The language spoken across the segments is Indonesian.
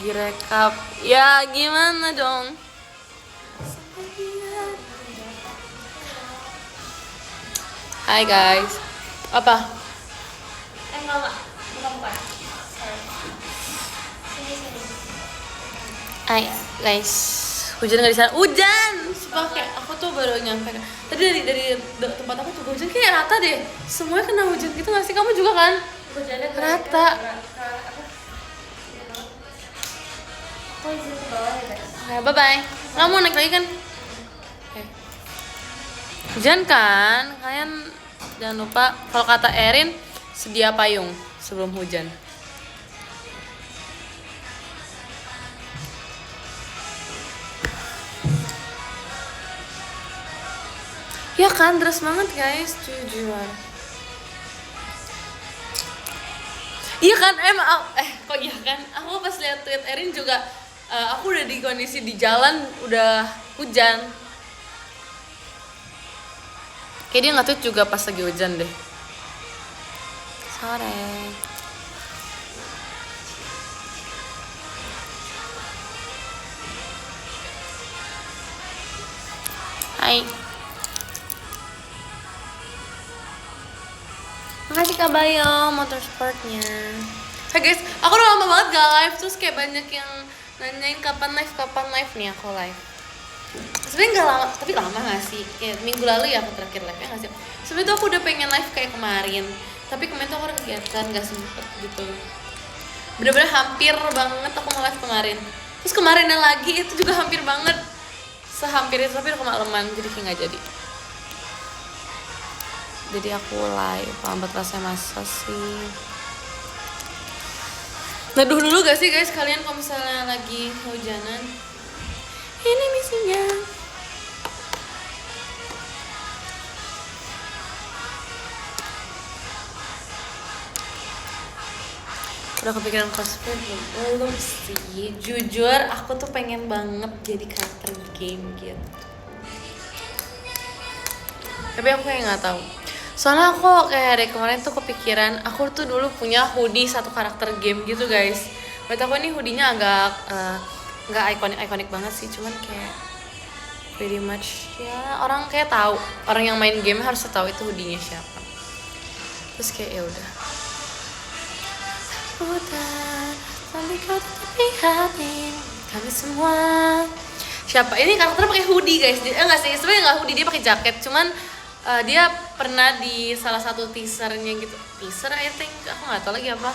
direkap. Ya gimana dong? Hai guys. Apa? Enggak. Bukan. Sini. Hai guys. Hujan nggak di sana? Hujan. Sumpah kayak aku tuh baru nyampe. Tadi dari tempat aku tuh hujan kayak rata deh. Semuanya kena hujan gitu nggak sih? Kamu juga kan? Hujannya Rata. Aku izin ke bawah ya guys. Oke, bye bye. Kamu mau naik lagi kan? Oke. Hujan kan? Kalian jangan lupa kalau kata Erin sedia payung sebelum hujan. Ya kan, deras banget guys, jujur. Iya kan, kok iya kan? Aku pas lihat tweet Erin juga, aku udah di kondisi di jalan udah hujan. Kayak dia nge-tweet juga pas lagi hujan deh. Sore. Hai. Makasih Kak Bayo motorsportnya. Hai guys, aku udah lama banget gak live, terus kayak banyak yang nanyain kapan live nih aku live. Sebenarnya gak lama, tapi lama gak sih? Kayak minggu lalu ya aku terakhir live, ya gak sih? Sebenarnya tuh aku udah pengen live kayak kemarin, tapi kemarin tuh aku ada kegiatan, gak sempet gitu. Bener-bener hampir banget aku nge-live kemarin. Terus kemarinnya lagi itu juga hampir banget. Sehampir itu tapi udah kemalaman, jadi kayak gak jadi. Jadi aku live, lambat rasanya masa sih. Neduh dulu gak sih guys kalian kalau misalnya lagi hujanan? Ini misinya. Udah kepikiran cosplay belum sih? Jujur aku tuh pengen banget jadi karakter game gitu. Tapi aku kayak nggak tahu. Soalnya aku kayak dari kemarin tuh kepikiran, aku tuh dulu punya hoodie satu karakter game gitu guys. Menurut aku ini hoodie-nya agak nggak ikonik banget sih, cuman kayak pretty much ya orang kayak tahu, orang yang main game harus tahu itu hoodie-nya siapa. Terus kayak ya udah. Udah, sampai kau tetap lihatin kami semua. Siapa? Ini karakter pakai hoodie guys. Enggak sih, sebenarnya nggak hoodie, dia pakai jaket, cuman dia pernah di salah satu teasernya gitu, teaser I think, aku nggak tahu lagi apa,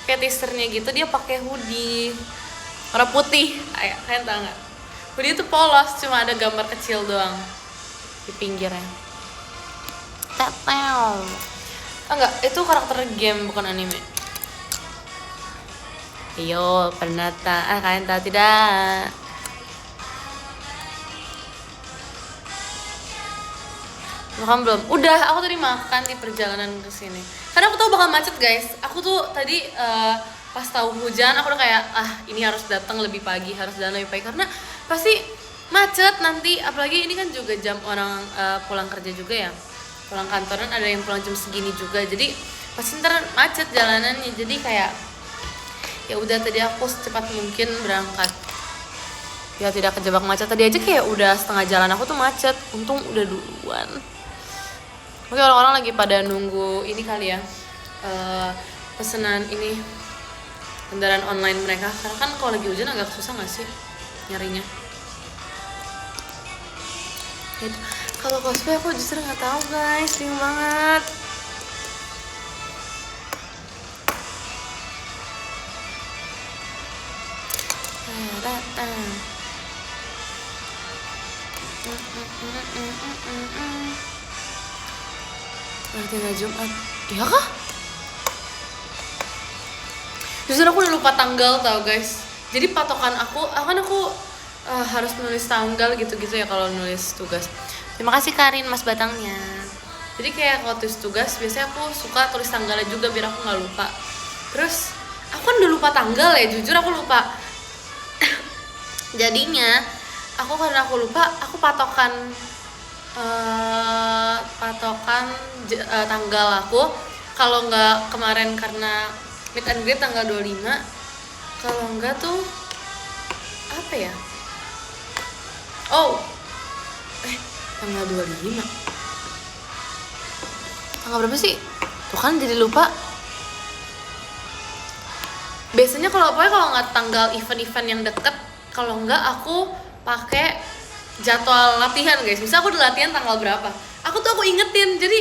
kayak teasernya gitu dia pakai hoodie warna putih, kalian tahu nggak? Hoodie itu polos, cuma ada gambar kecil doang di pinggirnya. Tetel. Enggak, itu karakter game bukan anime. Iyo, pernah kalian tahu tidak? Makan belum? Udah, aku tadi makan di perjalanan ke sini. Karena aku tahu bakal macet, guys. Aku tuh tadi pas tahu hujan, aku udah kayak ini harus datang lebih pagi, karena pasti macet nanti. Apalagi ini kan juga jam orang pulang kerja juga ya. Pulang kantoran ada yang pulang jam segini juga. Jadi pasti ntar macet jalanannya. Jadi kayak ya udah tadi aku secepat mungkin berangkat. Ya tidak kejebak macet. Tadi aja kayak udah setengah jalan aku tuh macet. Untung udah duluan. Mungkin orang-orang lagi pada nunggu ini kali ya, pesanan ini kendaraan online mereka. Karena kan kalau lagi hujan agak susah nggak sih nyarinya. Gitu. Kalau cosplay aku justru nggak tahu guys, bingung banget. Tinggal Jumat, iya kah? Justru aku udah lupa tanggal tau guys. Jadi patokan aku harus nulis tanggal gitu-gitu ya kalau nulis tugas. Terima kasih Karin mas batangnya. Jadi kayak kalau tulis tugas biasanya aku suka tulis tanggalnya juga biar aku nggak lupa. Terus aku kan udah lupa tanggal ya, jujur aku lupa. Jadinya karena aku lupa, aku patokan tanggal aku. Kalau nggak kemarin karena meet and greet tanggal 25, kalau nggak tuh apa ya? Oh, tanggal 25. Tanggal berapa sih? Tuh kan jadi lupa. Biasanya kalau nggak tanggal event-event yang deket, kalau nggak aku pakai jadwal latihan guys. Misal aku udah latihan tanggal berapa, aku ingetin. Jadi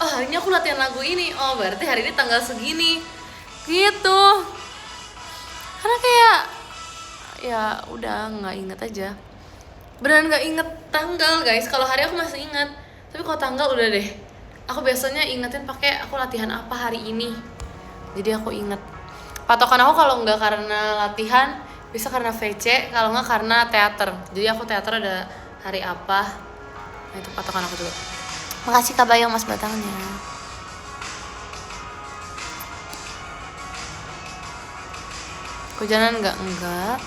oh hari ini aku latihan lagu ini, oh berarti hari ini tanggal segini gitu. Karena kayak ya udah nggak inget aja, beneran nggak inget tanggal guys. Kalau hari aku masih inget, tapi kalau tanggal udah deh. Aku biasanya ingetin pakai aku latihan apa hari ini, jadi aku inget. Patokan aku kalau nggak karena latihan, bisa karena VC, kalau nggak karena teater. Jadi aku teater ada hari apa, nah itu patokan aku juga. Makasih Kak Bayong Mas Batangnya. Hujanan enggak.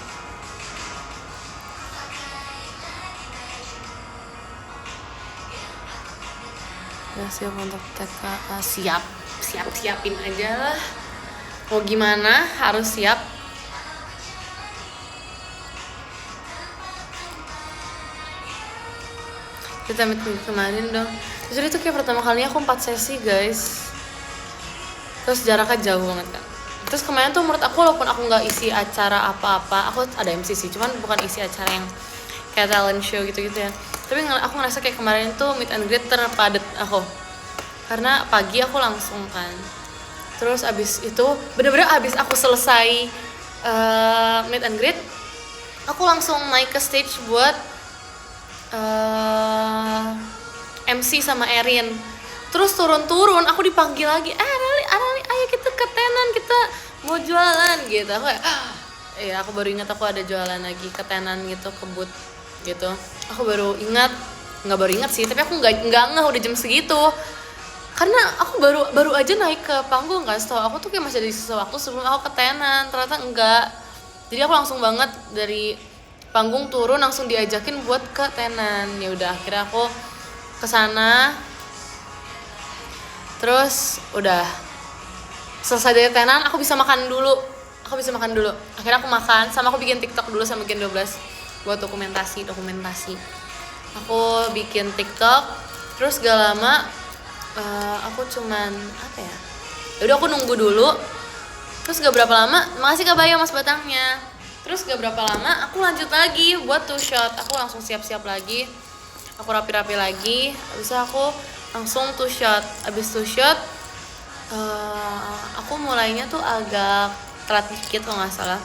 Ya siap untuk TKA, siapin aja lah. Mau gimana harus siap. Kita meet kemarin dong. Jadi itu kayak pertama kalinya aku 4 sesi guys. Terus jaraknya jauh banget kan. Terus kemarin tuh menurut aku walaupun aku nggak isi acara apa-apa, aku ada MC sih, cuman bukan isi acara yang kayak talent show gitu-gitu ya. Tapi aku ngerasa kayak kemarin tuh meet and greet terpadat aku. Karena pagi aku langsung kan. Terus abis itu bener-bener abis aku selesai meet and greet, aku langsung naik ke stage buat MC sama Erin. Terus turun aku dipanggil lagi, Arali, ayo kita ke tenan, kita mau jualan gitu. Aku kayak ya aku baru ingat aku ada jualan lagi ke tenan gitu, ke booth gitu. Aku baru ingat, nggak baru ingat sih, tapi aku nggak ngeh udah jam segitu. Karena aku baru aja naik ke panggung kan, setahu aku tuh kayak masih ada sisa waktu sebelum aku ke tenan, ternyata enggak. Jadi aku langsung banget dari panggung turun langsung diajakin buat ke tenan. Ya udah akhirnya aku kesana. Terus udah selesai dari tenan, aku bisa makan dulu. Akhirnya aku makan, sama aku bikin TikTok dulu sama Gen 12 buat dokumentasi. Aku bikin TikTok, terus gak lama aku cuman apa ya? Udah aku nunggu dulu. Terus gak berapa lama, makasih Kak Bayo Mas Batangnya. Terus gak berapa lama aku lanjut lagi buat 2 shot. Aku langsung siap-siap lagi. Aku rapi-rapi lagi. Habis itu aku langsung 2 shot. Habis 2 shot aku mulainya tuh agak telat dikit kalau nggak salah.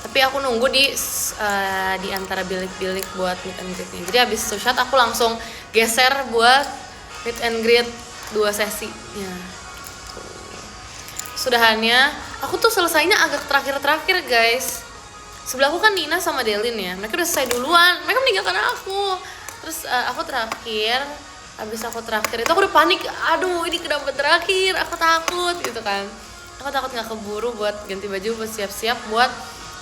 Tapi aku nunggu di antara bilik-bilik buat meet and greet-nya. Jadi habis 2 shot aku langsung geser buat meet and greet 2 sesi. Ya. Sudahannya, aku tuh selesainya agak terakhir guys. Sebelahku kan Nina sama Delin ya. Mereka udah selesai duluan. Mereka meninggalkan aku. Terus aku terakhir. Habis aku terakhir itu aku udah panik. Aduh, ini kenapa terakhir? Aku takut gitu kan. Aku takut nggak keburu buat ganti baju, buat siap-siap buat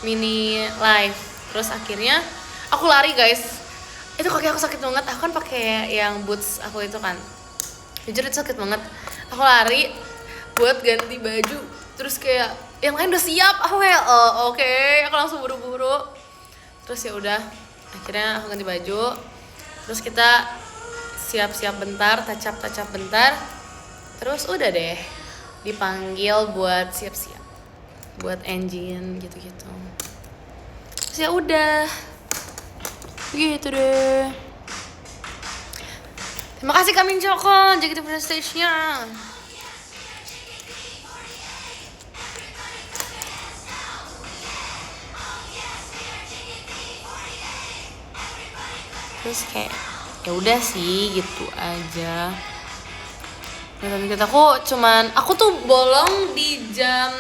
mini live. Terus akhirnya aku lari guys. Itu kaki aku sakit banget. Aku kan pakai yang boots aku itu kan. Jujur itu sakit banget. Aku lari buat ganti baju. Terus kayak yang lain udah siap. Aku kayak oke. Aku langsung buru-buru. Terus ya udah. Akhirnya aku ganti baju. Terus kita siap-siap bentar, touch up bentar. Terus udah deh dipanggil buat siap-siap. Buat engine gitu-gitu. Terus ya udah. Gitu deh. Terima kasih Kamin Joko, jadi kita stage-nya. Terus kayak ya udah sih gitu aja. Aku tuh bolong di jam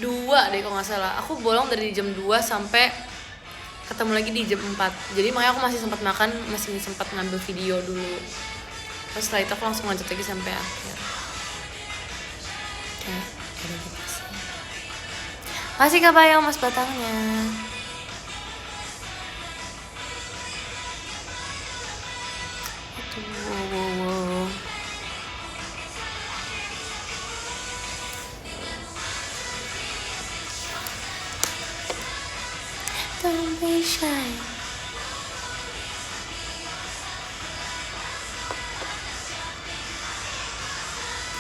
2 deh kalau nggak salah. Aku bolong dari jam 2 sampai ketemu lagi di jam 4. Jadi makanya aku masih sempat makan, masih sempat ngambil video dulu. Terus setelah itu aku langsung lanjut lagi sampai akhir. Oke, ada gitu sih. Masih Kak Bayo Mas Batangnya. be shy.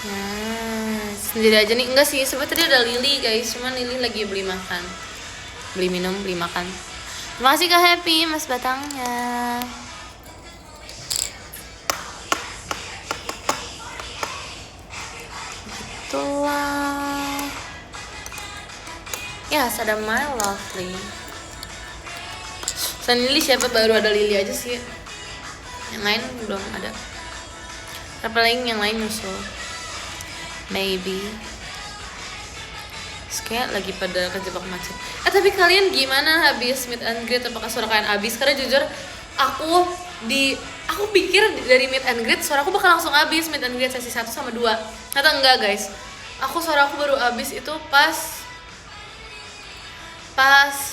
Nah, sendiri aja nih. Enggak sih, sebenarnya tadi ada Lily guys, cuman Lily lagi beli makan, beli minum, beli makan. Terima kasih Kak Happy, Mas Batangnya. Itulah. Ya, ada My Lovely. Selain Lily siapa, baru ada Lily aja sih. Yang lain belum ada. Apa lagi yang lain nyusul? Maybe. Terus kayak lagi pada kejebak macet. Tapi kalian gimana habis meet and greet? Apakah suara kalian habis? Karena jujur aku pikir dari meet and greet suara aku bakal langsung habis meet and greet sesi 1 sama 2. Ternyata enggak guys. Suara aku baru habis itu pas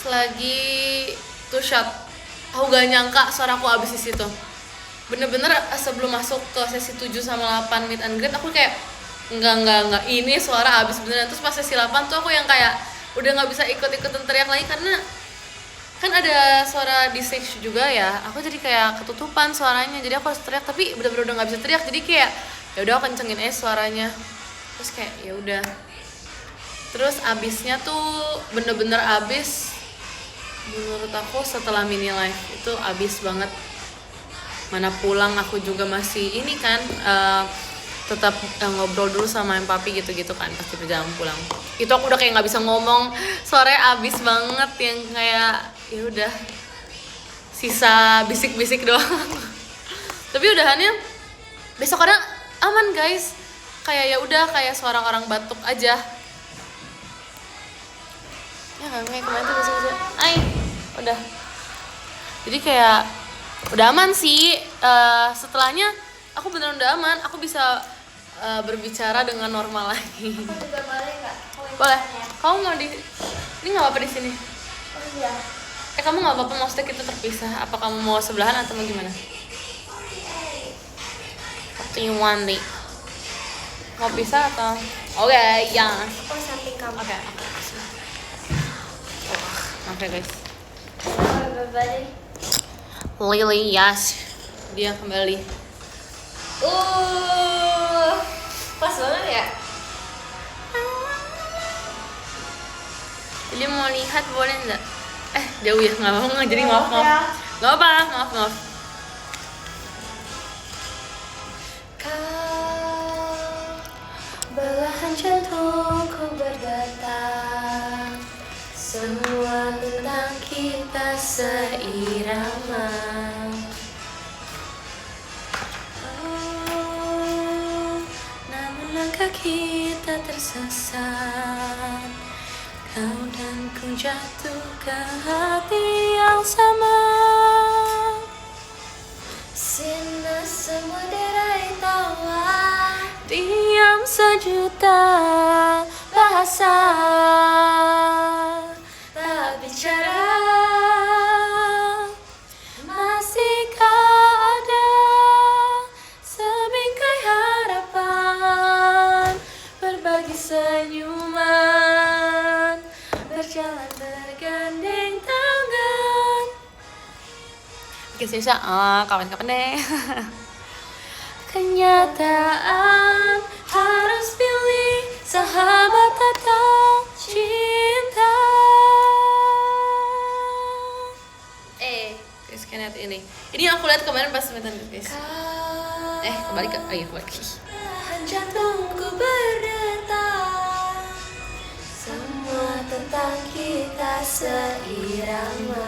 lagi two shot. Aku gak nyangka suara aku habis di situ. Bener-bener sebelum masuk ke sesi 7 sama 8 meet and greet aku kayak enggak ini suara habis beneran. Terus pas sesi 8 tuh aku yang kayak udah nggak bisa ikut-ikutan teriak lagi karena kan ada suara di stage juga ya. Aku jadi kayak ketutupan suaranya, jadi aku harus teriak tapi bener-bener udah nggak bisa teriak. Jadi kayak ya udah aku kencengin aja suaranya. Terus kayak ya udah. Terus abisnya tuh bener-bener abis. Menurut aku setelah mini live itu abis banget. Mana pulang aku juga masih ini kan tetap ngobrol dulu sama yang papi gitu-gitu kan pasti perjalanan pulang. Itu aku udah kayak nggak bisa ngomong, suaranya abis banget yang kayak ya udah sisa bisik-bisik doang. Tapi udahannya besok kadang aman guys, kayak ya udah kayak suara orang batuk aja. Ya kayak kemarin tuh bisa udah. Jadi kayak udah aman sih. Setelahnya aku beneran udah aman, aku bisa berbicara dengan normal lagi. Aku juga boleh nggak? Boleh. Kamu mau ini nggak apa-apa di sini? Oh iya. Kamu nggak apa-apa, maksudnya kita terpisah. Apa kamu mau sebelahan atau mau gimana? What do you want, nih? Mau pisah atau? Oke, ya. Oh samping kamu. Oke. Maaf ya guys. Bye-bye. Lily, yes. Dia kembali. Pas banget ya. Jadi mau lihat boleh nggak? Jauh ya, nggak mau jadi maaf. Nggak apa, maaf. Kau belahan jantungku berdetak, semua tentang kita seirama. Namun langkah kita tersesat, kau dan ku jatuh ke hati yang sama. Sina semua derai tawa, Diam sejuta bahasa, tak bicara. masihkah ada sebingkai harapan, berbagi senyuman, berjalan bergandeng tangan. Bikin sisa, kapan-kapan deh. Kenyataan harus pilih sahabat atau cinta. Guys, kalian lihat ini. Ini yang aku lihat kemarin pas meeting guys. Kembali ke, ayo lagi. Belahan jantungku berdetak, semua tentang kita seirama.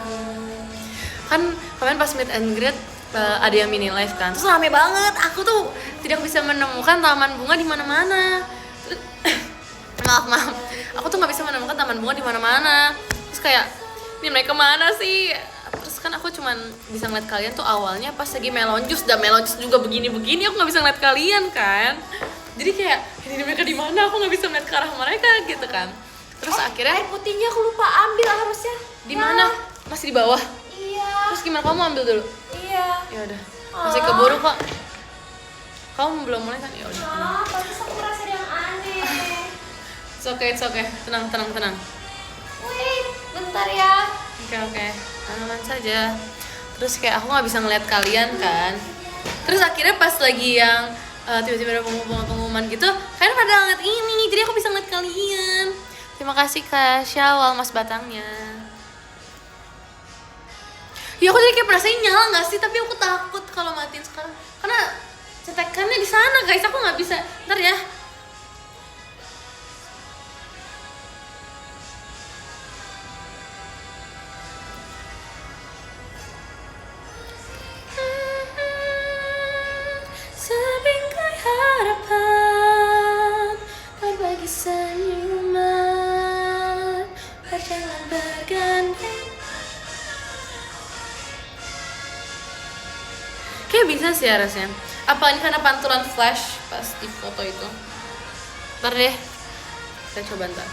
Kan kemarin pas meet and greet ada yang mini live kan, terus rame banget. Aku tuh tidak bisa menemukan taman bunga di mana-mana. maaf, aku tuh nggak bisa menemukan taman bunga di mana-mana. Terus kayak, ini mereka mana sih? Terus kan aku cuman bisa ngeliat kalian tuh awalnya pas lagi melon juice, dan melon juice juga begini-begini, aku nggak bisa ngeliat kalian kan. Jadi kayak, ini mereka di mana? Aku nggak bisa ngeliat ke arah mereka gitu kan. Terus akhirnya Air putihnya aku lupa ambil harusnya. di mana? Masih di bawah. Iya. Terus gimana, kamu ambil dulu? Iya. Ya udah, masih keburu kok. Kamu belum mulai kan? Ya udah. Pasti aku rasa ada yang aneh. It's okay. Tenang. Wait, bentar ya. Oke, aman saja. Terus kayak aku nggak bisa ngeliat kalian kan. Terus akhirnya pas lagi yang tiba-tiba ada pengumuman gitu, kalian pada ngeliat ini, jadi aku bisa ngeliat kalian. Terima kasih Kak Syawal, Mas Batangnya. Ya aku jadi kayak penasaran nyala nggak sih, tapi aku takut kalau matiin sekarang karena cetekannya di sana guys, aku nggak bisa. Ntar ya. Sebingkai harapan berbagi senyuman berjalan bergandeng. Kayak bisa sih harusnya. Apa ini karena pantulan flash pas di foto itu? Ntar deh, kita coba ntar.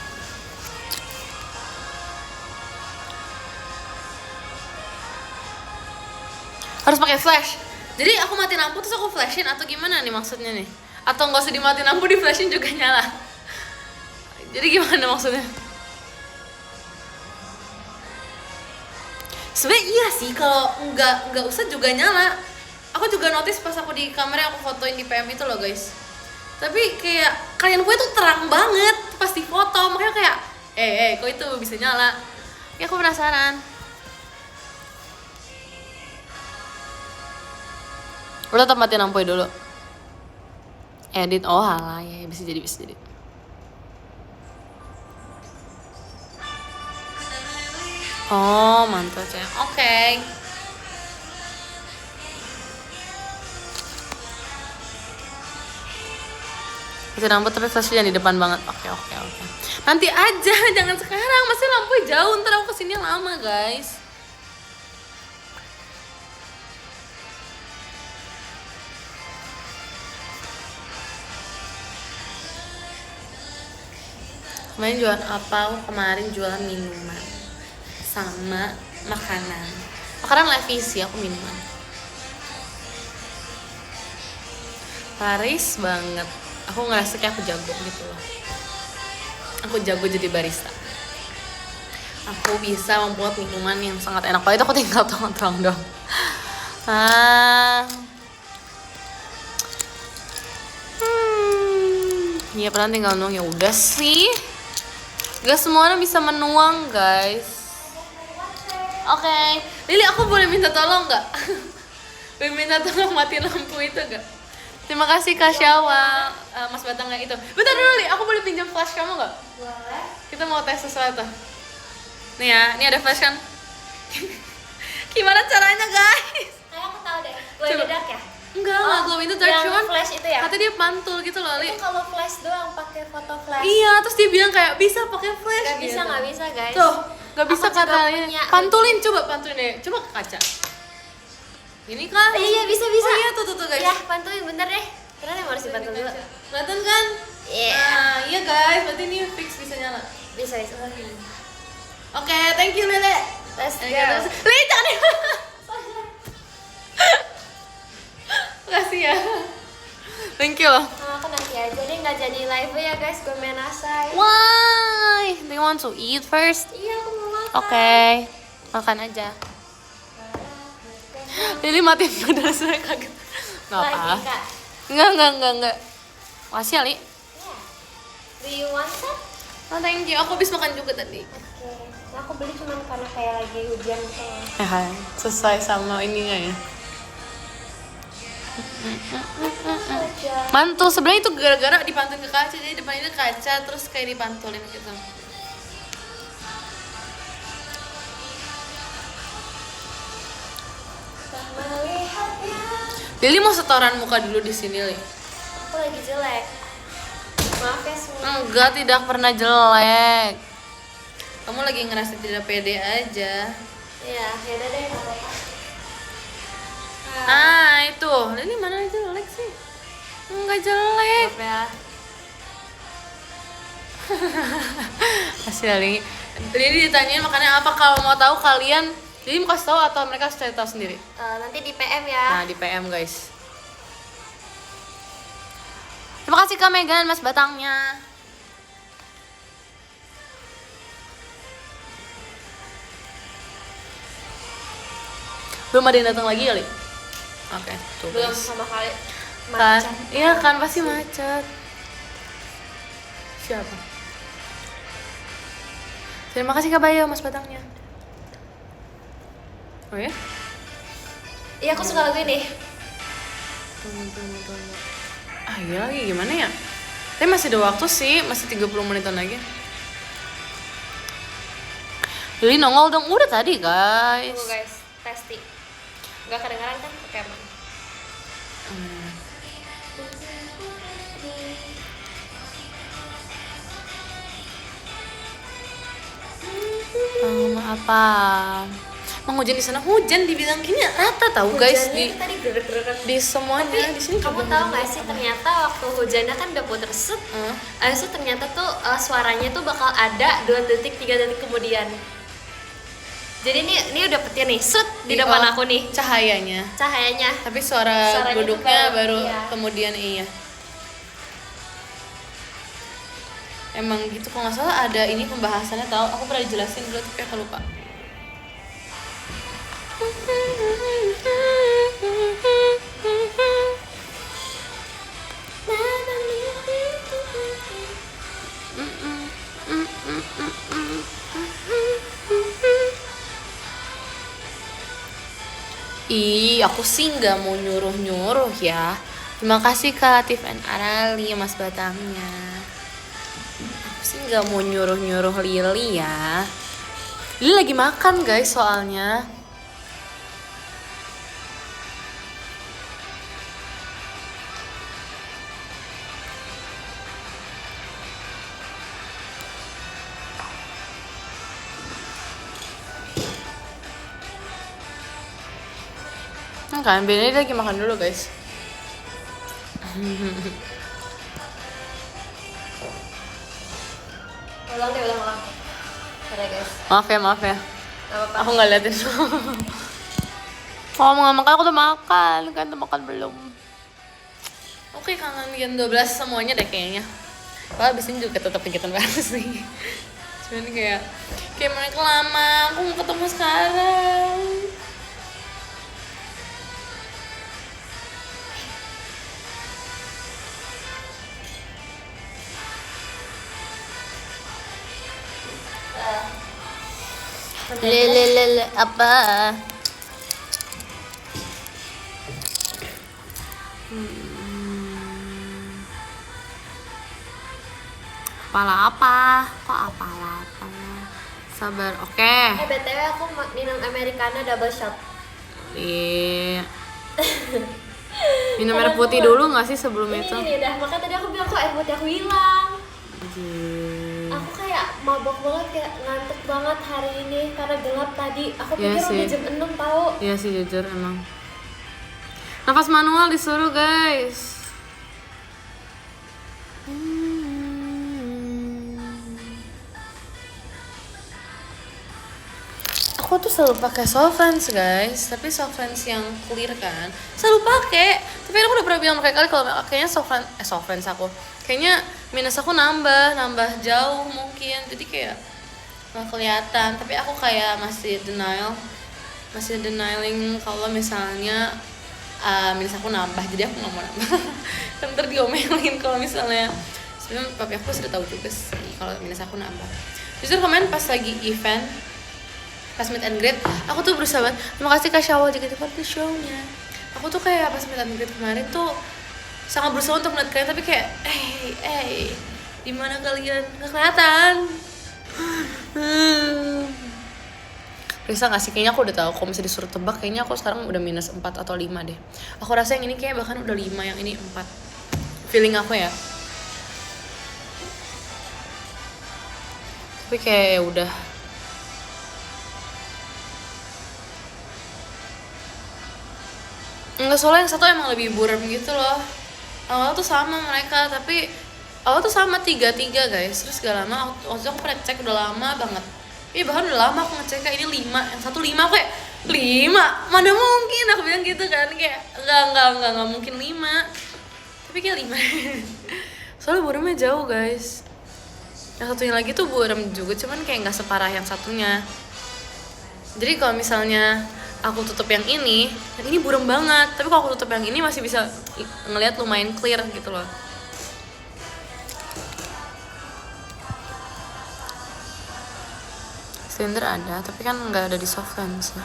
Harus pakai flash. Jadi aku matiin lampu terus aku flashin atau gimana nih maksudnya nih? Atau nggak usah dimatiin lampu, di flashin juga nyala? Jadi gimana maksudnya? Sebenarnya iya sih, kalau nggak usah juga nyala. Aku juga notice pas aku di kamera aku fotoin di PM itu loh guys. Tapi kayak kalian gue tuh terang banget pas di foto, makanya kayak kok itu bisa nyala? Ya aku penasaran. Udah tetap matiin lampu dulu. Edit, oh halah ya bisa jadi. Oh mantap ya, oke. Matiin lampu tapi flashnya jangan di depan banget. Oke. Nanti aja, jangan sekarang, masih lampu jauh, ntar aku kesini lama guys. Kemarin jualan apa? Kemarin jualan minuman sama makanan. Makanan Levi's ya, aku minuman. Laris banget. Aku ngerasa kayak aku jago gitu loh. Aku jago jadi barista. Aku bisa membuat minuman yang sangat enak. Padahal itu aku tinggal tuang doang. Iya pernah tinggal nuang, ya udah sih. Gak semua orang bisa menuang guys. Oke. Lili, aku boleh minta tolong nggak? Boleh minta tolong matiin lampu itu gak? Terima kasih Kak Syawa, Mas Batang itu. Bentar dulu Li, aku boleh pinjam flash kamu nggak? Boleh. Kita mau tes sesuatu. Nih ya, ini ada flash kan? Gimana caranya guys? Kayak aku tahu deh. Gue Coba. bedak ya? Enggak, glow in the dark, yang cuman flash itu ya? katanya dia mantul gitu loh Li. Itu kalau flash doang, pakai foto flash. Iya, terus dia bilang kayak bisa pakai flash. Gak bisa, gitu. nggak bisa guys. Tuh, nggak bisa Aku juga katanya. punya. Pantulin, coba pantulin deh. Coba ke kaca. Ini kan? Iya bisa. Oh iya tuh guys. Ya, pantulin bentar deh. Terus yang harus dibantu dulu. Kelihatan kan? Iya. Nah, iya guys, berarti ini fix bisa nyala. Bisa. Oke, thank you Lele. Let's go. Lele jangan. Makasih ya. Thank you loh. Nah, aku nanti aja deh, nggak jadi live ya guys, gue main asai. Why? Do you want to eat first? Iya, aku mau makan. Oke, makan aja. Lili matiin udah saya kaget. Nggak apa? Lagi kak. Enggak. Makasih ya, Li. Yeah. Do you want some? Oh, thank you. Aku habis makan juga tadi. Oke. Nah, aku beli cuma karena kayak lagi hujan kayak. Sesuai sama ininya ya. Aja. Mantul, sebenarnya itu gara-gara dipantulin ke kaca, jadi depan ini kaca terus kayak dipantulin gitu. Melihatnya. Lili mau setoran muka dulu di sini, Li. Aku lagi jelek. Maaf ya semua. Enggak, tidak pernah jelek. Kamu lagi ngerasa tidak pede aja. Iya, yaudah deh, nggak apa-apa. Itu. Lili mana jelek sih? Enggak jelek. Maaf ya. Kasih Lili. Lili ditanyain makannya apa, kalau mau tahu kalian. Lili mau kasih tahu atau mereka harus cari tahu sendiri? Nanti di PM ya. Nah, di PM guys. Terima kasih Kak Megan, Mas Batangnya. Belum ada yang datang lagi kali? Oke, tuh Belum guys. sama kali. Kan? Macet. Iya kan, pasti macet. Siapa? Terima kasih Kak Bayu, Mas Batangnya. Oh ya? Iya aku suka lagu ini. Tunggu. Ah iya lagi, gimana ya? Tapi masih ada waktu sih, masih 30 menitan lagi. Lili nongol dong, udah tadi guys. Tunggu guys, testing. Gak kedengeran kan Pokemon? Apa? Mau hujan di sana, hujan dibilang gini rata tahu guys Hujannya di itu tadi gerak-gerak. di semuanya di sini Kamu juga tahu hujan. nggak sih ternyata waktu hujannya kan udah puter set, Hah? abis itu ternyata tuh suaranya tuh bakal ada 2 detik 3 detik kemudian. Jadi ini udah petir nih, set di depan aku nih Cahayanya. cahayanya. Tapi suaranya Suaranya tuh duduknya baru iya. kemudian iya. Emang gitu, kalau nggak salah ada ini pembahasannya tahu. Aku pernah dijelasin dulu tapi aku lupa. Ih, aku sih nggak mau nyuruh-nyuruh ya. Terima kasih Kak Latif and Arali, Mas Batangnya. Aku sih nggak mau nyuruh-nyuruh Lili ya. Lili lagi makan guys soalnya. Kan, Benny lagi makan dulu guys. Ulang. Ada guys. Maaf ya. Gak apa-apa. Aku nggak liatin. Kalau mau nggak makan, aku udah makan. Kan udah makan belum? Oke, kangen jam 12 semuanya deh kayaknya. Kalau abis ini juga tetap kegiatan baru sih. Cuman kayak mereka lama. Aku mau ketemu sekarang. Lele apa? Apalah apa? Kok apalah apa? Sabar, oke. BTW aku minum americano double shot. Iya. Minum air putih dulu nggak sih sebelum itu? Ini dah, makanya tadi aku bilang kok air putih aku hilang. Anjir. Aku kayak mabok banget, kayak ngantuk banget hari ini karena gelap tadi. Aku Iya pikir udah sih. jam 6 tahu. Iya sih jujur emang. Nafas manual disuruh guys. Aku tuh selalu pakai Solvents guys, tapi Solvents yang clear kan, selalu pakai. Tapi aku udah pernah bilang berkali-kali kalau kayaknya Solvents aku, kayaknya minus aku nambah jauh mungkin, jadi kayak nggak kelihatan. Tapi aku kayak masih denying kalau misalnya minus aku nambah, jadi aku nggak mau nambah. Kan ntar diomelin kalau misalnya. Sebenarnya papi aku sudah tahu juga sih kalau minus aku nambah. Justru kemarin pas lagi event, pas meet and greet, aku tuh berusaha banget. Terima kasih Kak Syawal juga di party show-nya. Aku tuh kayak pas meet and greet kemarin tuh sangat berusaha untuk melihat kalian, tapi kayak di mana kalian? Nggak kelihatan. Risa nggak sih? Kayaknya aku udah tahu. Kalau misalnya disuruh tebak, kayaknya aku sekarang udah minus 4 atau 5 deh. Aku rasa yang ini kayak bahkan udah 5, yang ini 4. Feeling aku ya. Tapi kayak ya udah. Enggak, soalnya yang satu emang lebih buram gitu loh. Awal tuh sama mereka, tapi awal tuh sama 3 guys. Terus gak lama, waktu itu aku pernah cek udah lama banget. Iya bahkan udah lama aku ngecek kayak ini 5, yang satu 5, aku kayak 5? Mana mungkin, aku bilang gitu kan. Kayak enggak mungkin 5. Tapi kayak 5. Soalnya buramnya jauh guys. Yang satunya lagi tuh buram juga, cuman kayak gak separah yang satunya. Jadi kalau misalnya aku tutup yang ini buram banget. Tapi kalau aku tutup yang ini masih bisa ngelihat lumayan clear gitu loh. Silinder ada, tapi kan nggak ada di Softens ya.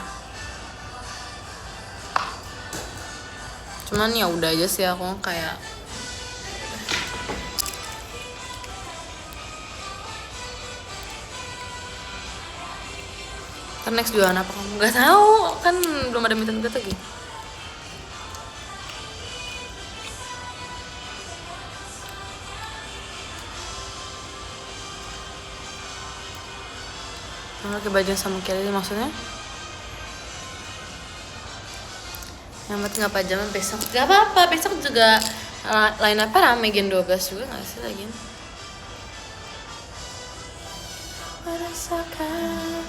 Cuman ya udah aja sih, aku kayak kan next jualan apa kamu? Nggak tahu, kan belum ada meet and greet lagi. Pakai baju sama Kelly maksudnya? Yang penting nggak pajaman besok. Gak apa-apa, besok juga line apa rame Gen 12 juga nggak sih lagi? Merasakan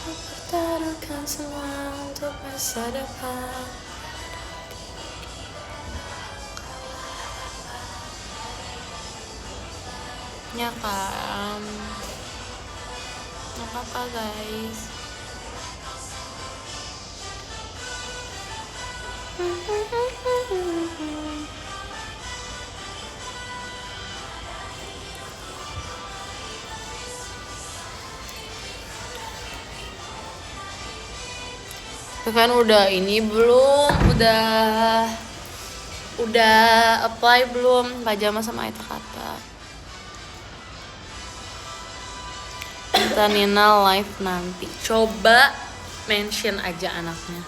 mempertaruhkan semua untuk masa depan. Ya kan, nggak apa-apa guys. Kan udah ini belum, udah apply belum pajama sama Aita kata. Kita Nina live nanti, coba mention aja anaknya.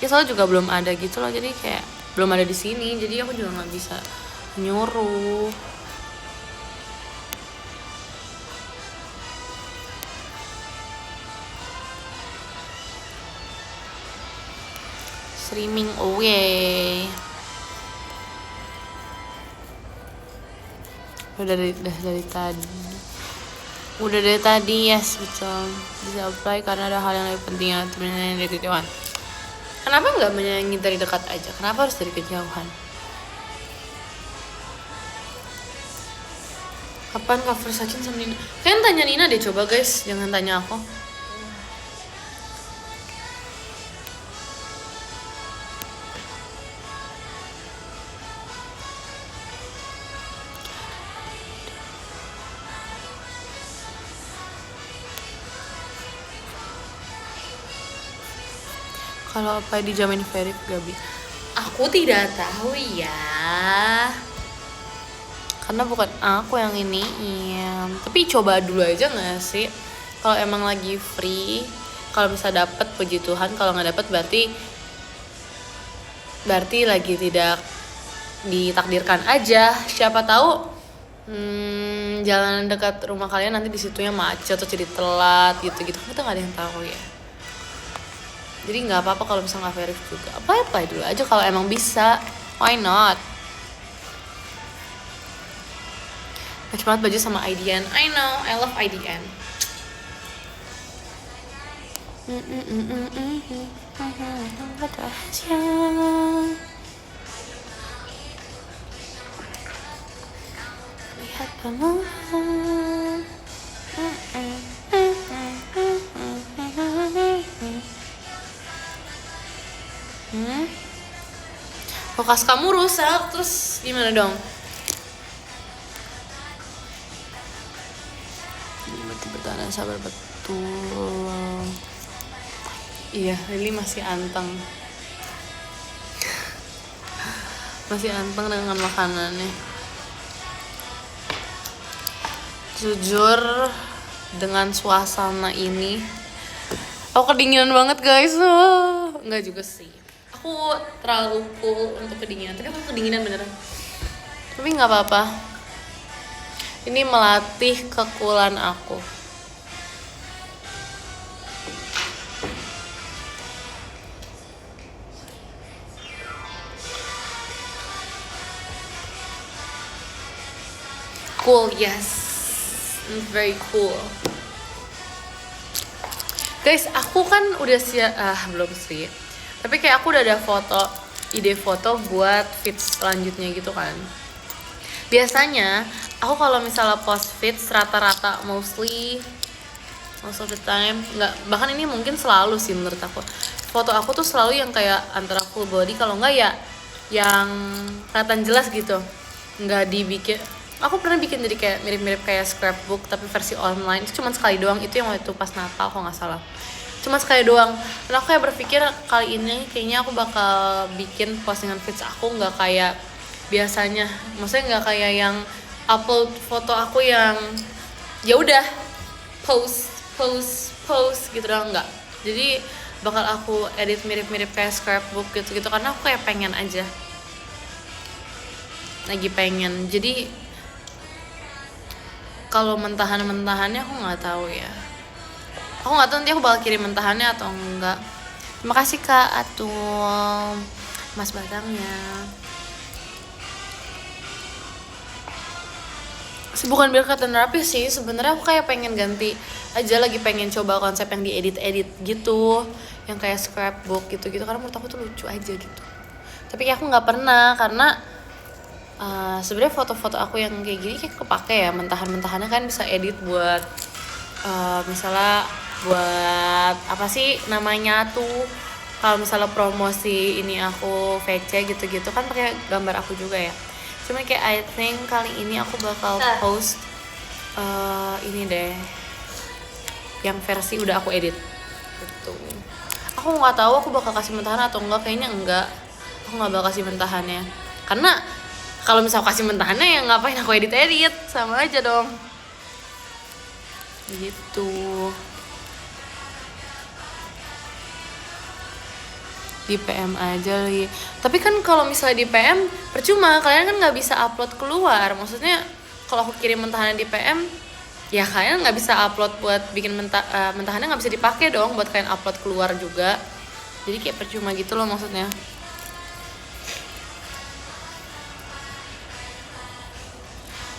Ya soalnya juga belum ada gitu loh, jadi kayak belum ada di sini, jadi aku juga nggak bisa nyuruh. Streaming away. Udah dari tadi. Udah dari tadi, yes betul. Bisa apply karena ada hal yang lebih penting yang temennya dari kejauhan. Kenapa nggak menyayangi dari dekat aja? Kenapa harus dari kejauhan? Kapan cover Sachin sama Nina? Kalian tanya Nina deh coba guys, jangan tanya aku. Kalau apa dijamin verif Gabi? Aku tidak tahu ya. Karena bukan aku yang ini. Tapi coba dulu aja nggak sih? Kalau emang lagi free, kalau bisa dapet puji Tuhan. Kalau nggak dapet berarti lagi tidak ditakdirkan aja. Siapa tahu jalan dekat rumah kalian nanti disitunya macet atau jadi telat gitu-gitu. Kita nggak ada yang tahu ya. Jadi nggak apa-apa kalau misalnya nggak verif juga. Apply dulu aja kalau emang bisa. Why not? Match banget baju sama IDN. I know, I love IDN. Lihat pemuda. Kulkas kamu rusak, terus gimana dong? Bertahan sabar betul. Iya, Lily masih anteng. Masih anteng dengan makanannya. Jujur, dengan suasana ini aku kedinginan banget guys. Enggak juga sih, aku terlalu cool untuk kedinginan, tapi aku kedinginan beneran. Tapi nggak apa-apa, ini melatih kekulan aku. Cool, yes, very cool. Guys, aku kan udah belum sih. Tapi kayak aku udah ada ide foto buat feeds selanjutnya gitu kan. Biasanya aku kalau misalnya post feeds rata-rata mostly most of the time. Nggak, bahkan ini mungkin selalu sih menurut aku. Foto aku tuh selalu yang kayak antara full body, kalau nggak ya yang kelihatan jelas gitu. Nggak dibikin. Aku pernah bikin jadi kayak mirip-mirip kayak scrapbook tapi versi online. Itu cuma sekali doang, itu yang waktu itu pas Natal kalau nggak salah. Cuma sekali doang. Dan aku kayak berpikir kali ini kayaknya aku bakal bikin postingan feeds aku nggak kayak biasanya. Maksudnya nggak kayak yang upload foto aku yang ya udah post gitu doang, nggak. Jadi bakal aku edit mirip-mirip kayak scrapbook gitu karena aku kayak pengen aja, lagi pengen. Jadi kalau mentahannya aku nggak tahu ya, aku nggak tahu nanti aku bakal kirim mentahannya atau enggak. Terima kasih Kak Atum, Mas Batangnya. Bukan biar kelihatan rapi sih, sebenarnya aku kayak pengen ganti aja, lagi pengen coba konsep yang diedit gitu, yang kayak scrapbook gitu karena menurut aku tuh lucu aja gitu. Tapi kayak aku nggak pernah, karena sebenarnya foto-foto aku yang kayak gini kayak kepake ya, mentahannya kan bisa edit buat misalnya buat apa sih namanya tuh, kalau misalnya promosi ini aku VC gitu kan pakai gambar aku juga ya. Cuma kayak I think kali ini aku bakal post ini deh, yang versi udah aku edit gitu. Aku nggak tahu aku bakal kasih mentahan atau enggak, kayaknya enggak. Aku nggak bakal kasih mentahannya, karena kalau misal kasih mentahannya ya ngapain aku edit sama aja dong gitu. Di PM aja lagi. Tapi kan kalau misalnya di PM percuma, kalian kan nggak bisa upload keluar. Maksudnya kalau aku kirim mentahannya di PM, ya kalian nggak bisa upload buat bikin mentahannya, nggak bisa dipakai dong buat kalian upload keluar juga. Jadi kayak percuma gitu loh maksudnya.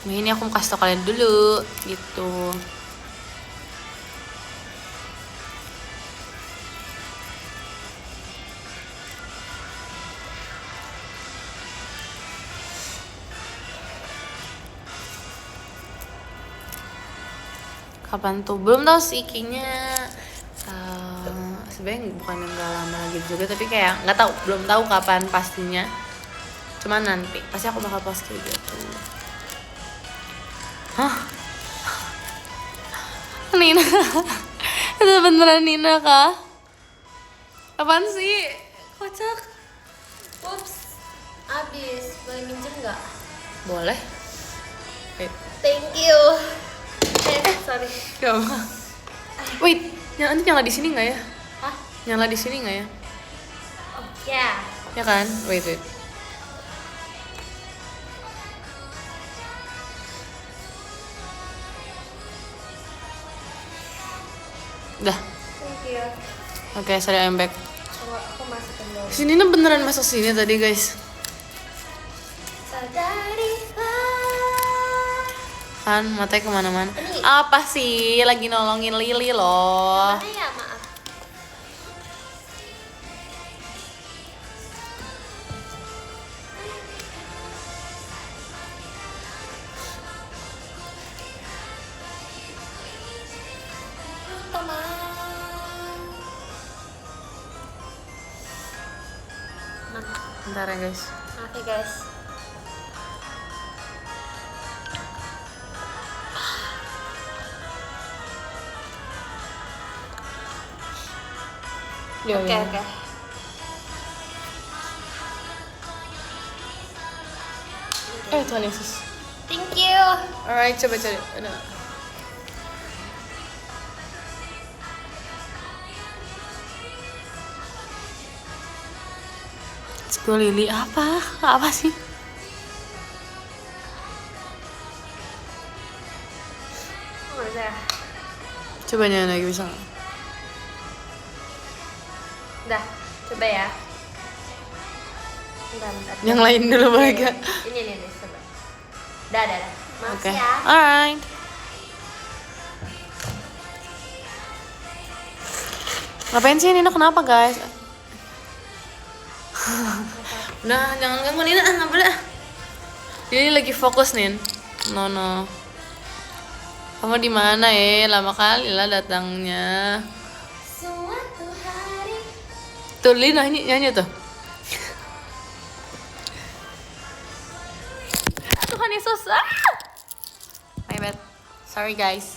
Nah, ini aku mau kasih tau kalian dulu gitu. Kapan tuh? Belum tahu sih, kayaknya sebenarnya bukan yang nggak lama lagi juga, tapi kayak nggak tahu, belum tahu kapan pastinya. Cuman nanti pasti aku bakal post kayak gitu. Hah? Nina? Itu beneran Nina kah? Apaan sih? Kocak. Ups, abis. Boleh minjem nggak? Boleh. Wait. Thank you. Sorry. Gak apa. Wait, nanti nyala di sini nggak ya? Hah? Nyala di sini nggak ya? Oh, ya. Ya kan? Wait. Dah. Thank you. Oke, sorry, I'm back. Aku masukin dulu. Sini beneran masuk sini tadi, guys. Kan matanya kemana-mana. Apa sih? Lagi nolongin Lili loh. Mana ya, maaf. Bentar ya, guys. Oke, guys. Oke. Tuhan Yesus. Thank you. Alright, coba cari. Ada. Let's go, Lili. Apa sih? Oh, udah. Coba nyanyi lagi, bisa nggak? Udah, coba ya. Bentar. Yang lain dulu boleh gak? Ini, coba. Dah. Maaf Oke. ya. Alright. Ngapain sih Nina? Kenapa, guys? Nah, jangan ganggu Nina, nggak boleh. Ini lagi fokus, Nin. No. Kamu di mana lama kali lah datangnya. Suatu hari. Tuh Lin nyanyi tuh. Tuhan Yesus. My bad. Sorry guys.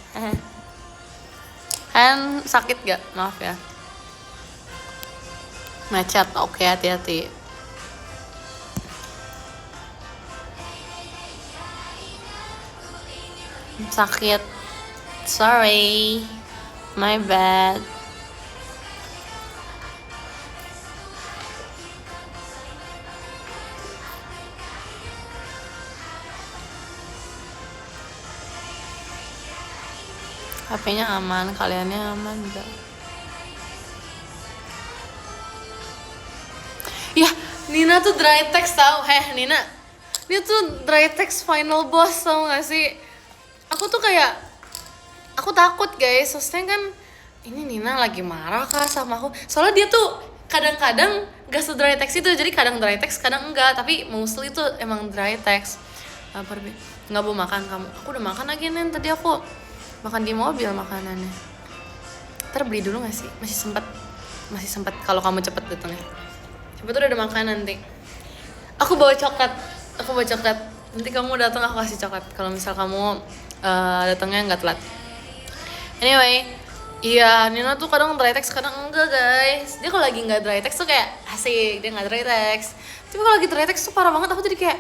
Kan sakit gak? Maaf ya. Macet. Oke, hati-hati. Sakit. Sorry. My bad. HP-nya aman, kaliannya aman enggak? Ya, Nina tuh dry text tau. Nina. Dia tuh dry text final boss tau gak sih? Aku tuh kayak aku takut guys. Maksudnya kan ini Nina lagi marah kah sama aku? Soalnya dia tuh kadang-kadang gak se-dry text itu. Jadi kadang dry text, kadang enggak. Tapi mostly tuh emang dry text. Lapar, Bi. Nggak mau makan kamu. Aku udah makan lagi Nen. Tadi aku makan di mobil makanannya. Ntar beli dulu gak sih? Masih sempat kalau kamu cepet datangnya. Cepet tuh udah ada makan nanti. Aku bawa coklat. Nanti kamu datang aku kasih coklat. Kalau misal kamu datangnya nggak telat. Anyway, iya Nina tuh kadang dry text kadang enggak guys. Dia kalau lagi nggak dry text tuh kayak asik, dia nggak dry text. Tapi kalau lagi dry text tuh parah banget. Aku jadi kayak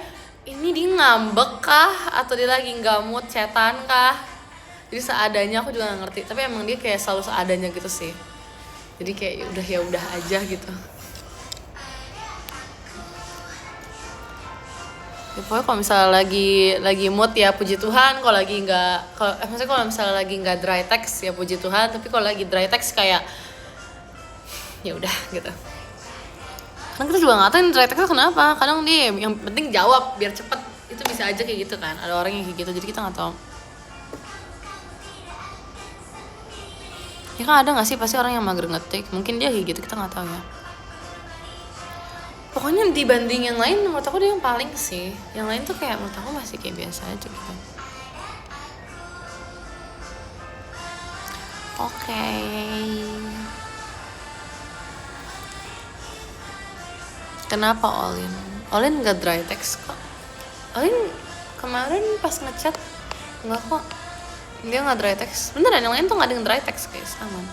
ini dia ngambek kah atau dia lagi nggak mood chatan kah? Jadi seadanya aku juga gak ngerti, tapi emang dia kayak selalu seadanya gitu sih. Jadi kayak ya udah aja gitu. Ya, pokoknya kalau misalnya lagi mood ya puji Tuhan, kalau lagi nggak, maksudnya kalau misalnya lagi nggak dry text ya puji Tuhan, tapi kalau lagi dry text kayak ya udah gitu. Karena kita juga nggak tahu dry text kenapa. Kadang dia yang penting jawab biar cepet, itu bisa aja kayak gitu kan. Ada orang yang kayak gitu, jadi kita nggak tahu. Ya kan ada gak sih pasti orang yang mager ngetik. Mungkin dia kayak gitu, kita gak tahu ya. Pokoknya dibanding yang lain menurut aku dia yang paling sih. Yang lain tuh kayak menurut aku masih kayak biasa aja gitu. Oke. Kenapa Olin gak dry text kok. Olin kemarin pas ngechat enggak kok. Dia nggak dry text. Beneran yang lain tuh nggak ada yang dry text guys, aman.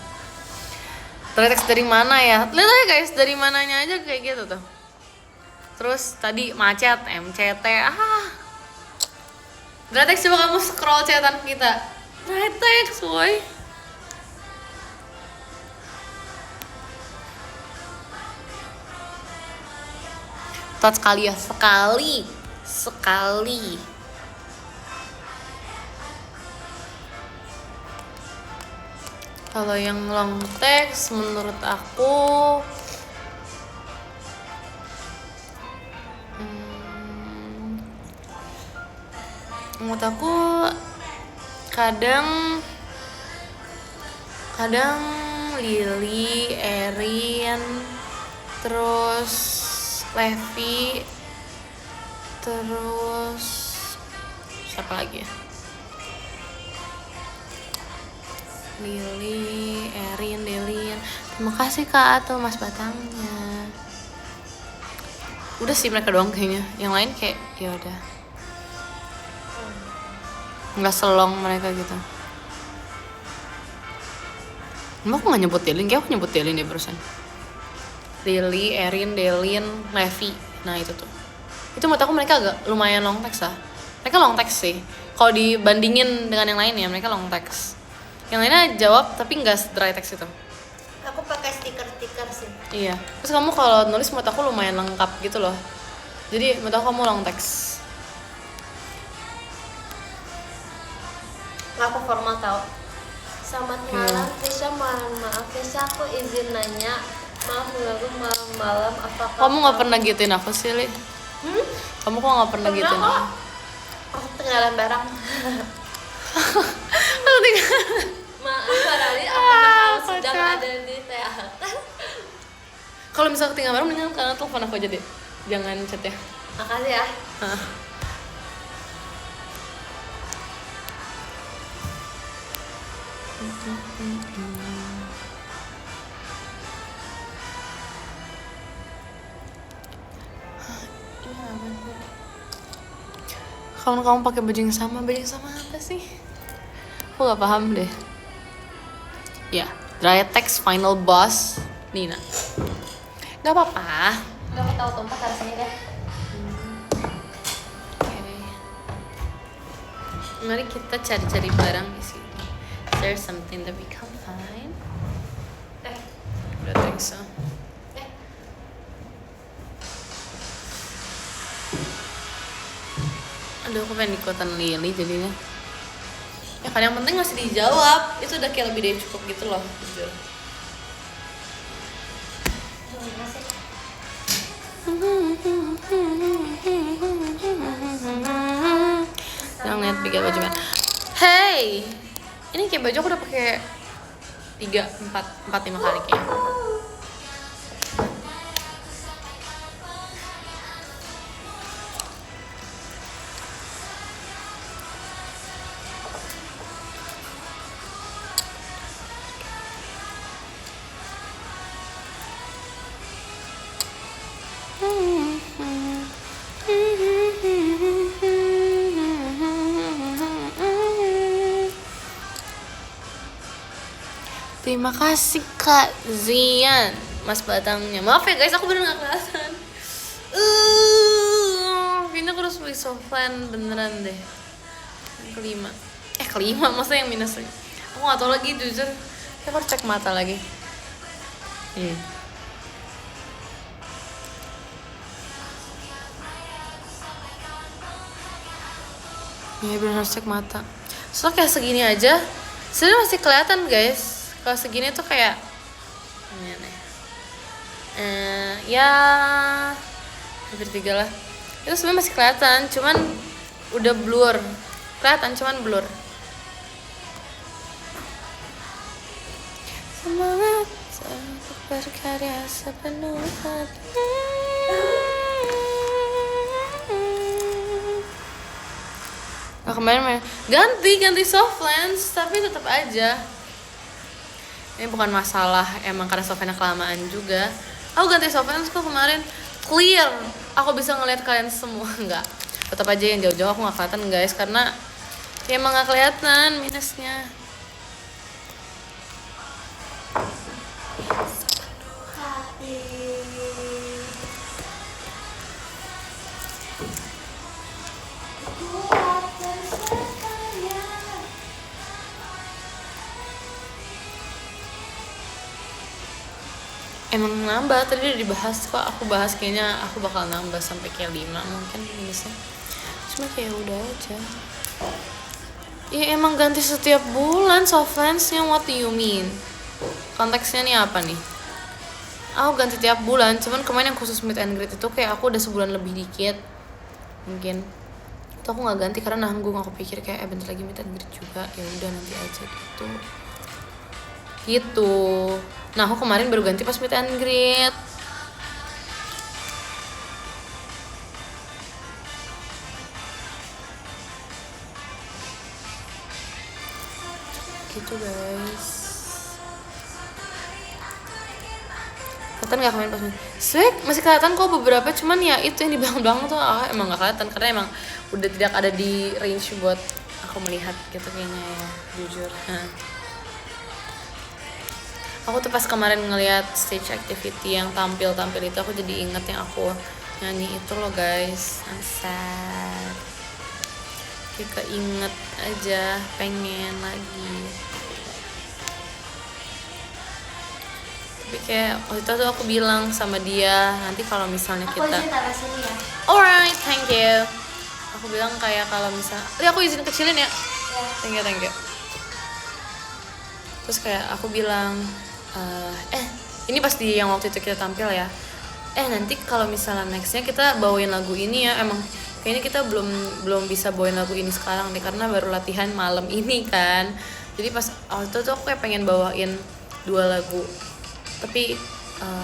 Dry text dari mana ya? Lihat aja guys, dari mananya aja kayak gitu tuh. Terus tadi macet, MCT, dry text coba kamu scroll chatan kita. Dry text, boy. Tot sekali ya, sekali. Kalau yang long text menurut aku kadang Lily, Erin, terus Levi, terus siapa lagi ya? Lily, Erin, Delin. Terima kasih Kak atau Mas Batangnya. Udah sih mereka doang kayaknya. Yang lain kayak ya udah. Nggak selong mereka gitu. Emang aku nggak nyebut Delin? Kayak aku nyebut Delin deh barusan. Lily, Erin, Delin, Levi. Nah itu tuh. Itu menurut aku mereka agak lumayan long text lah. Mereka long text sih. Kalau dibandingin dengan yang lainnya mereka long text. Yang lainnya jawab tapi nggak dry text itu. Aku pakai stiker-stiker sih. Iya. Terus kamu kalau nulis menurut aku lumayan lengkap gitu loh. Jadi menurut aku kamu long text. Nggak aku formal tau. Selamat malam, Kesha. Mohon maaf, Kesha. Aku izin nanya. Maaf mengganggu malam-malam. Apakah Kamu nggak pernah gituin aku sih, Li? Kamu kok nggak pernah gituin aku? Aku ketinggalan barang. Aku tinggal. Maaf, Farali, apakah kamu sedang ada di teater? Kalau misalnya ketinggalan barang, mendingan kalian telepon aku aja deh. Jangan chat ya. Makasih ya. Kamu pakai baju yang sama apa sih? Aku gak paham deh. Ya, Dryatex Final Boss Nina. Gak apa-apa. Gak mau tahu tempat harus ini deh. Mari kita cari-cari barang di sini. There's something that we can find. I don't think so. Aduh, aku pengen ikutan Lily jadinya. Ya kan yang penting masih dijawab. Itu udah kayak lebih dari cukup gitu loh, jujur. Jangan lihat tiga baju kan. Hey, ini kayak baju aku udah pakai 4, 5 kali kayaknya. Terima kasih Kak Zian, Mas Batangnya. Maaf ya guys, aku bener gak kelihatan. Kayaknya aku harus beli softland beneran deh. Yang kelima, maksudnya yang minusnya. Aku gak tau lagi jujur. Aku harus cek mata lagi. Ya bener harus cek mata. Soalnya kayak segini aja, sebenarnya masih kelihatan guys. Kalau segini tuh kayak ini nih. Ya hampir 3 lah. Itu sebenarnya masih kelihatan, cuman udah blur. Kelihatan cuman blur. Semangat untuk berkarya sepenuh hati. Nah, kemarin ganti soft lens, tapi tetap aja. Ini bukan masalah emang karena soft lens kelamaan juga. Aku ganti soft lens kok kemarin clear. Aku bisa ngeliat kalian semua. Enggak. Tetap aja yang jauh-jauh aku nggak kelihatan guys, karena ya emang nggak kelihatan minusnya. Emang nambah, tadi udah dibahas kok. Aku bahas kayaknya aku bakal nambah sampai kayak 5 mungkin minusnya. Cuma kayak udah aja. Ya emang ganti setiap bulan soft lensnya, what do you mean? Konteksnya nih apa nih? Aku ganti tiap bulan, cuman kemarin yang khusus meet and greet itu kayak aku udah sebulan lebih dikit. Mungkin itu aku nggak ganti karena nanggung. Aku pikir kayak bentar lagi meet and greet juga, ya udah nanti aja gitu. Nah aku kemarin baru ganti pas meet and greet. Gitu guys. Kelihatan gak kemarin pas swag? Masih kelihatan kok beberapa, cuman ya itu yang di belakang tuh emang gak kelihatan karena emang udah tidak ada di range buat aku melihat gitu kayaknya ya, jujur. Aku tuh pas kemarin ngeliat stage activity yang tampil itu, aku jadi inget yang aku nyanyi itu loh guys. I'm sad. Kayak keinget aja, pengen lagi. Tapi kayak waktu itu tuh aku bilang sama dia, nanti kalau misalnya kita. Aku izin taruh sini ya. Alright, thank you. Aku bilang kayak kalau misalnya, aku izin kecilin ya. Thank you. Terus kayak aku bilang, ini pasti yang waktu itu kita tampil ya. Nanti kalau misalnya nextnya kita bawain lagu ini ya. Emang kayaknya kita belum bisa bawain lagu ini sekarang deh, karena baru latihan malam ini kan. Jadi pas waktu itu tuh aku kayak pengen bawain 2 lagu. Tapi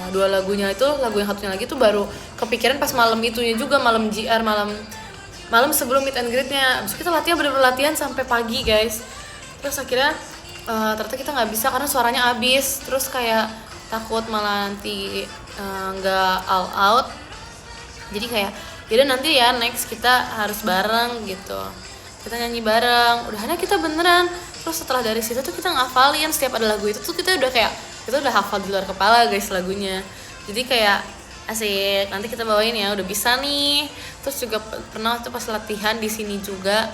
2 lagunya itu, lagu yang satunya lagi tuh baru kepikiran pas malam itunya juga, malam GR, malam sebelum meet and greet-nya. Abis kita latihan, bener-bener latihan sampai pagi guys. Terus akhirnya ternyata kita nggak bisa karena suaranya habis, terus kayak takut malah nanti nggak all out. Jadi kayak yaudah nanti ya next kita harus bareng gitu, kita nyanyi bareng. Udahannya kita beneran. Terus setelah dari situ tuh kita ngafalin setiap ada lagu itu tuh kita udah kayak kita udah hafal di luar kepala guys lagunya. Jadi kayak asik, nanti kita bawain ya, udah bisa nih. Terus juga pernah tuh pas latihan di sini juga,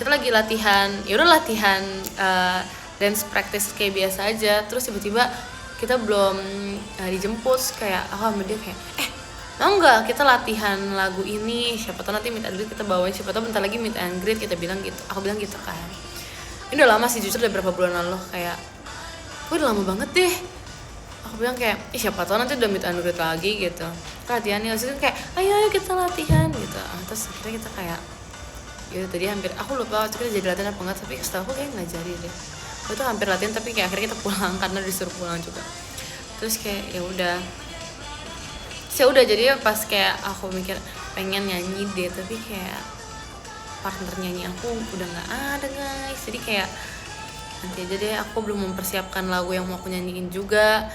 kita lagi latihan, ya udah latihan dance practice kayak biasa aja. Terus tiba-tiba kita belum dijemput, kayak aku sama dia kayak mau nggak kita latihan lagu ini, siapa tahu nanti meet and greet kita bawain, siapa tahu bentar lagi meet and greet, kita bilang gitu. Aku bilang gitu kan. Ini udah lama sih, jujur udah berapa bulan lalu, kayak udah lama banget deh. Aku bilang kayak siapa tahu nanti udah meet and greet lagi gitu, latihannya langsung kayak ayo kita latihan gitu. Terus akhirnya kita kayak ya tadi hampir, aku lupa waktu kita jadi latihan apa enggak, tapi setahu aku kayak nggak jadi deh. Itu hampir latihan tapi kayak akhirnya kita pulang karena disuruh pulang juga. Terus kayak ya udah jadi pas kayak aku mikir pengen nyanyi deh, tapi kayak partner nyanyi aku udah nggak ada guys. Jadi kayak nanti aja deh, aku belum mempersiapkan lagu yang mau aku nyanyiin juga.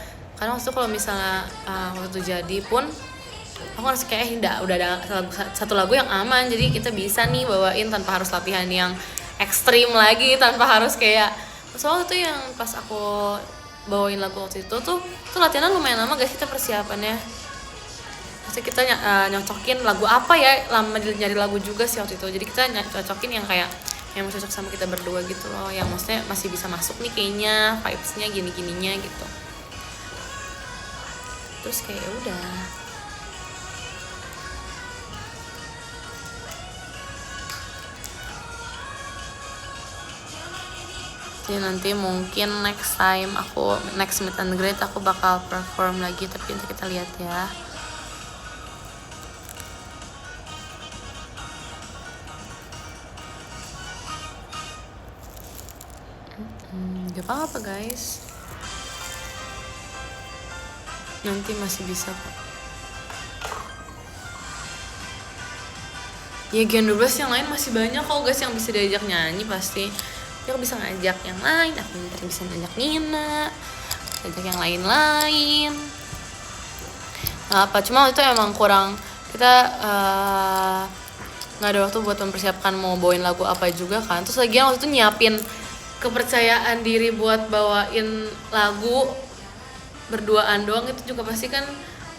Karena waktu itu kalau misalnya waktu itu jadi pun aku harus kayak udah ada satu lagu yang aman, jadi kita bisa nih bawain tanpa harus latihan yang ekstrim lagi, tanpa harus kayak soalnya tuh yang pas aku bawain lagu waktu itu tuh latihannya lumayan lama guys kita persiapannya. Pasti kita nyocokin lagu apa ya, lama nyari lagu juga sih waktu itu. Jadi kita cocokin yang kayak yang cocok sama kita berdua gitu loh, yang maksudnya masih bisa masuk nih kayaknya vibes-nya gini-gininya gitu. Terus kayak udah jadi nanti mungkin next meet and greet aku bakal perform lagi, tapi nanti kita lihat ya. Gak apa-apa guys, nanti masih bisa kok. Ya Gen 12 yang lain masih banyak kok guys yang bisa diajak nyanyi pasti. Aku bisa ngajak yang lain, aku bisa ngajak Nina, ngajak yang lain-lain. Apa cuma itu emang kurang, kita nggak ada waktu buat mempersiapkan mau bawain lagu apa juga kan. Terus lagian waktu itu nyiapin kepercayaan diri buat bawain lagu berduaan doang itu juga pasti kan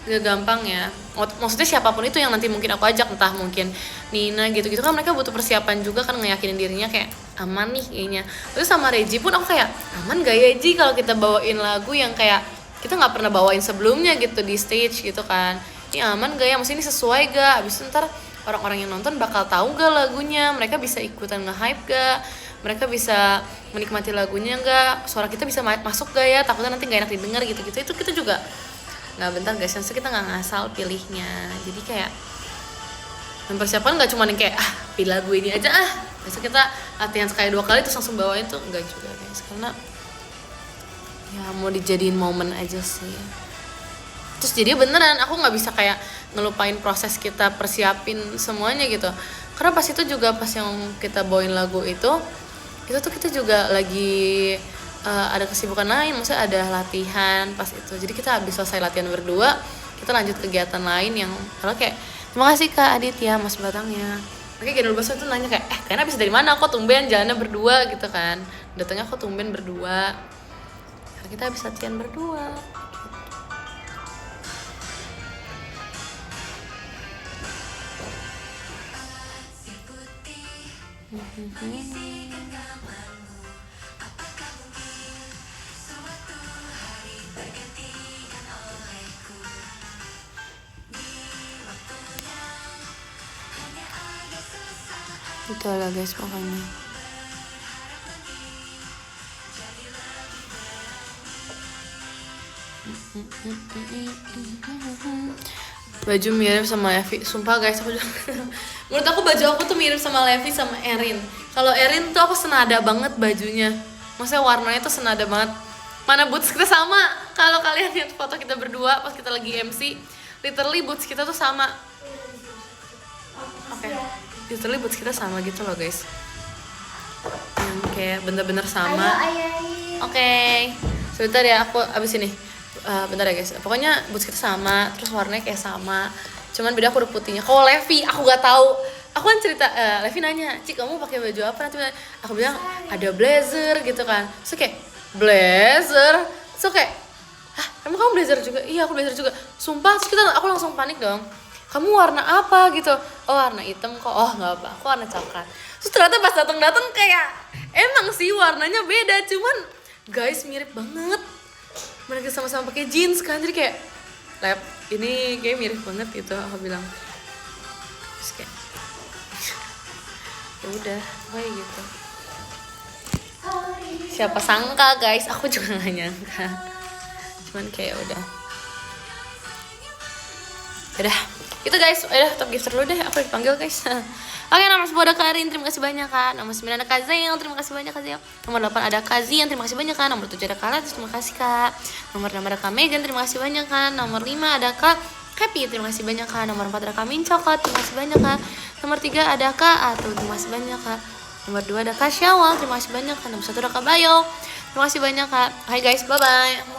gak gampang ya. Maksudnya siapapun itu yang nanti mungkin aku ajak, entah mungkin Nina gitu-gitu kan, mereka butuh persiapan juga kan, ngeyakinin dirinya kayak aman nih kayaknya. Terus sama Reji pun aku kayak aman gak ya Ji kalau kita bawain lagu yang kayak kita nggak pernah bawain sebelumnya gitu di stage gitu kan. Ini aman gak ya, maksudnya ini sesuai gak, abis itu ntar orang-orang yang nonton bakal tahu gak lagunya, mereka bisa ikutan nge-hype gak, mereka bisa menikmati lagunya nggak, suara kita bisa masuk gak ya, takutnya nanti nggak enak didengar gitu-gitu. Itu kita juga nggak, bentar guys, maksudnya kita nggak ngasal pilihnya. Jadi kayak mempersiapkan nggak cuma yang kayak pilih lagu ini aja besok kita latihan sekali 2 kali terus langsung bawain, tuh nggak juga guys, karena ya mau dijadiin momen aja sih. Terus jadi beneran aku nggak bisa kayak ngelupain proses kita persiapin semuanya gitu, karena pas itu juga pas yang kita bawain lagu itu tuh kita juga lagi ada kesibukan lain, maksudnya ada latihan pas itu. Jadi kita habis selesai latihan berdua, kita lanjut kegiatan lain yang kalau kayak terima kasih Kak Adit ya Mas Batangnya. Makanya Gen 12 itu nanya kayak kayaknya habis dari mana kok tumben jalannya berdua gitu kan. Datangnya kok tumben berdua. Karena kita habis latihan berdua. Itu lah guys pokoknya. Baju mirip sama Levi, sumpah guys, menurut aku baju aku tuh mirip sama Levi sama Erin. Kalau Erin tuh aku senada banget bajunya, maksudnya warnanya tuh senada banget. Mana boots kita sama, kalau kalian lihat foto kita berdua pas kita lagi MC, literally boots kita tuh sama. Oke. Literally boots kita sama gitu loh guys, yang kayak bener-bener sama. Ayo. Oke. Sebentar ya, aku abis ini. Bentar ya guys. Pokoknya boots kita sama, terus warnanya kayak sama. Cuman beda huruf putihnya. Kalau Levi, aku gak tahu. Aku kan cerita, Levi nanya, Cik kamu pakai baju apa nanti? Aku bilang ada blazer gitu kan. So kayak blazer. So kayak, hah, emang kamu blazer juga? Iya aku blazer juga. Sumpah, terus aku langsung panik dong. Kamu warna apa gitu? Oh warna hitam kok. Oh nggak apa, aku warna coklat. Terus ternyata pas datang kayak emang sih warnanya beda, cuman guys mirip banget. Mereka sama-sama pakai jeans kan, jadi kayak lab ini kayak mirip banget gitu. Aku bilang, terus kayak ya udah kayak gitu. Siapa sangka guys, aku juga nggak nyangka. Cuman kayak udah gitu guys. Udah top gifter dulu deh, aku dipanggil guys. Oke, nomor 10 ada Karin, terima kasih banyak kan. Nomor 9 ada Kazel, terima kasih banyak Kazel. Nomor 8 ada Kazian, terima kasih banyak kan. Nomor 7 ada Kala, terima kasih Kak. Nomor 6 ada Kak Megan, terima kasih banyak kan. Nomor 5 ada Kak Happy, terima kasih banyak Kak. Nomor 4 ada Kak Mincokot, terima kasih banyak Kak. Nomor 3 ada Kak Atu, terima kasih banyak Kak. Nomor 2 ada Kak Syawal, terima kasih banyak Kak. Nomor 1 ada Kak Bayo, terima kasih banyak Kak. Hai guys, bye bye.